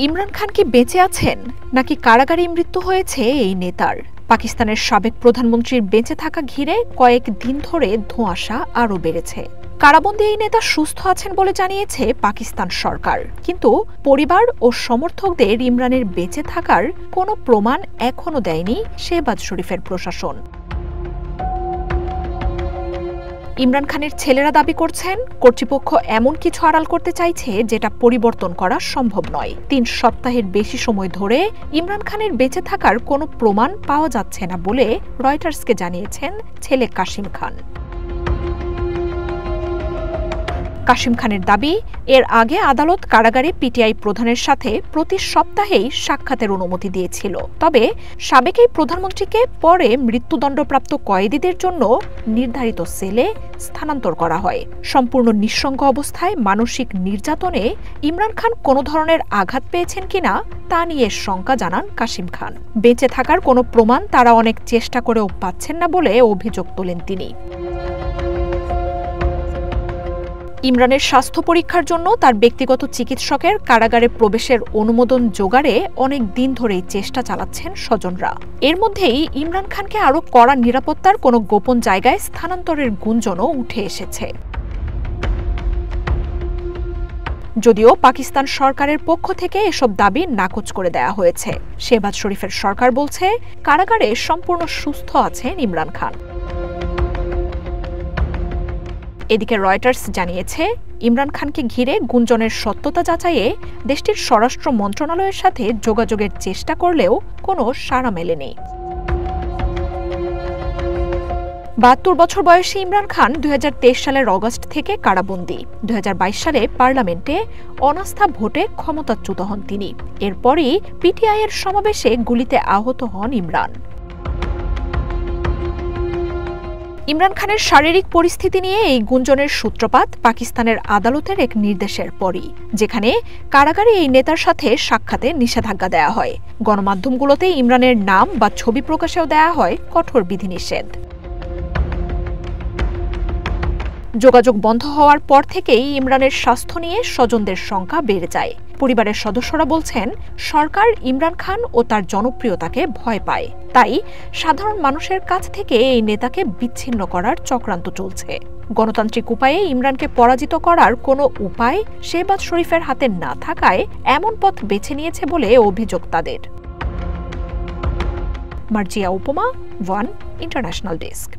ইমরান খান কি বেঁচে আছেন নাকি কারাগারে মৃত্যু হয়েছে এই নেতার? পাকিস্তানের সাবেক প্রধানমন্ত্রীর বেঁচে থাকা ঘিরে কয়েক দিন ধরে ধোঁয়াশা আরও বেড়েছে। কারাবন্দী এই নেতা সুস্থ আছেন বলে জানিয়েছে পাকিস্তান সরকার, কিন্তু পরিবার ও সমর্থকদের ইমরানের বেঁচে থাকার কোনো প্রমাণ এখনো দেয়নি শেহবাজ শরীফের প্রশাসন। ইমরান খানের ছেলেরা দাবি করছেন কর্তৃপক্ষ এমন কিছু আড়াল করতে চাইছে যেটা পরিবর্তন করা সম্ভব নয়। ৩ সপ্তাহের বেশি সময় ধরে ইমরান খানের বেঁচে থাকার কোনো প্রমাণ পাওয়া যাচ্ছে না বলে রয়টার্সকে জানিয়েছেন ছেলে কাশিম খান। কাশিম খানের দাবি, এর আগে আদালত কারাগারে পিটিআই প্রধানের সাথে প্রতি সপ্তাহেই সাক্ষাতের অনুমতি দিয়েছিল। তবে সাবেক এই প্রধানমন্ত্রীকে পরে মৃত্যুদণ্ডপ্রাপ্ত কয়েদিদের জন্য নির্ধারিত সেলে স্থানান্তর করা হয়। সম্পূর্ণ নিঃসঙ্গ অবস্থায় মানসিক নির্যাতনে ইমরান খান কোনো ধরনের আঘাত পেয়েছেন কিনা তা নিয়ে শঙ্কা জানান কাশিম খান। বেঁচে থাকার কোনো প্রমাণ তারা অনেক চেষ্টা করেও পাচ্ছেন না বলে অভিযোগ তোলেন তিনি। ইমরানের স্বাস্থ্য পরীক্ষার জন্য তার ব্যক্তিগত চিকিৎসকের কারাগারে প্রবেশের অনুমোদন জোগাড়ে অনেক দিন ধরেই চেষ্টা চালাচ্ছেন স্বজনরা। এর মধ্যেই ইমরান খানকে আরও কড়া নিরাপত্তার কোনো গোপন জায়গায় স্থানান্তরের গুঞ্জনও উঠে এসেছে। যদিও পাকিস্তান সরকারের পক্ষ থেকে এসব দাবি নাকচ করে দেয়া হয়েছে। শেহবাজ শরীফের সরকার বলছে কারাগারে সম্পূর্ণ সুস্থ আছেন ইমরান খান। এদিকে রয়টার্স জানিয়েছে, ইমরান খানকে ঘিরে গুঞ্জনের সত্যতা যাচাইয়ে দেশটির স্বরাষ্ট্র মন্ত্রণালয়ের সাথে যোগাযোগের চেষ্টা করলেও কোনো সাড়া মেলেনি। ৭২ বছর বয়সী ইমরান খান ২০২৩ সালের অগস্ট থেকে কারাবন্দী। ২০২২ সালে পার্লামেন্টে অনাস্থা ভোটে ক্ষমতাচ্যুত হন তিনি। এরপরই পিটিআইয়ের সমাবেশে গুলিতে আহত হন ইমরান। ইমরান খানের শারীরিক পরিস্থিতি নিয়ে এই গুঞ্জনের সূত্রপাত পাকিস্তানের আদালতের এক নির্দেশের পরই, যেখানে কারাগারে এই নেতার সাথে সাক্ষাতে নিষেধাজ্ঞা দেয়া হয়। গণমাধ্যমগুলোতে ইমরানের নাম বা ছবি প্রকাশেও দেয়া হয় কঠোর বিধিনিষেধ। যোগাযোগ বন্ধ হওয়ার পর থেকেই ইমরানের স্বাস্থ্য নিয়ে স্বজনদের শঙ্কা বেড়ে যায়। পরিবারের সদস্যরা বলছেন সরকার ইমরান খান ও তার জনপ্রিয়তাকে ভয় পায়, তাই সাধারণ মানুষের কাছ থেকে এই নেতাকে বিচ্ছিন্ন করার চক্রান্ত চলছে। গণতান্ত্রিক উপায়ে ইমরানকে পরাজিত করার কোনো উপায় শেহবাজ শরীফের হাতে না থাকায় এমন পথ বেছে নিয়েছে বলে অভিযোগ তাদের। মার্জিয়া উপমা, ওয়ান ইন্টারন্যাশনাল ডেস্ক।